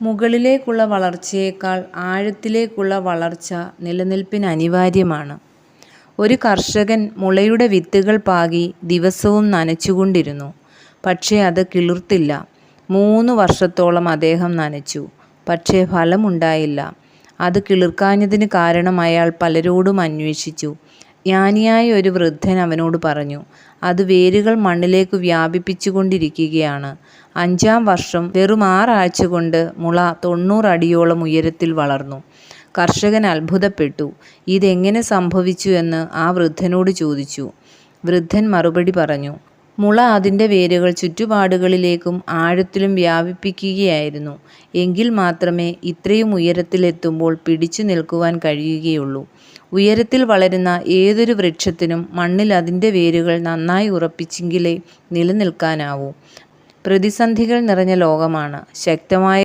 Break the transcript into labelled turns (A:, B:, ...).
A: മുകളിലേക്കുള്ള വളർച്ചയേക്കാൾ ആഴത്തിലേക്കുള്ള വളർച്ച നിലനിൽപ്പിന് അനിവാര്യമാണ്. ഒരു കർഷകൻ മുളയുടെ വിത്തുകൾ പാകി ദിവസവും നനച്ചുകൊണ്ടിരുന്നു. പക്ഷേ അത് കിളിർത്തില്ല. 3 വർഷത്തോളം അദ്ദേഹം നനച്ചു. പക്ഷേ ഫലമുണ്ടായില്ല. അത് കിളിർക്കാഞ്ഞതിന് കാരണം അയാൾ പലരോടും അന്വേഷിച്ചു. ജ്ഞാനിയായ ഒരു വൃദ്ധൻ അവനോട് പറഞ്ഞു, അത് വേരുകൾ മണ്ണിലേക്ക് വ്യാപിപ്പിച്ചുകൊണ്ടിരിക്കുകയാണ്. 5-ാം വർഷം വെറും 6 ആഴ്ച കൊണ്ട് മുള 90 അടിയോളം ഉയരത്തിൽ വളർന്നു. കർഷകൻ അത്ഭുതപ്പെട്ടു. ഇതെങ്ങനെ സംഭവിച്ചു എന്ന് ആ വൃദ്ധനോട് ചോദിച്ചു. വൃദ്ധൻ മറുപടി പറഞ്ഞു, മുള അതിൻ്റെ വേരുകൾ ചുറ്റുപാടുകളിലേക്കും ആഴത്തിലും വ്യാപിപ്പിക്കുകയായിരുന്നു. എങ്കിൽ മാത്രമേ ഇത്രയും ഉയരത്തിലെത്തുമ്പോൾ പിടിച്ചു നിൽക്കുവാൻ കഴിയുകയുള്ളൂ. ഉയരത്തിൽ വളരുന്ന ഏതൊരു വൃക്ഷത്തിനും മണ്ണിൽ അതിൻ്റെ വേരുകൾ നന്നായി ഉറപ്പിച്ചെങ്കിലേ നിലനിൽക്കാനാവൂ. പ്രതിസന്ധികൾ നിറഞ്ഞ ലോകമാണ്. ശക്തമായ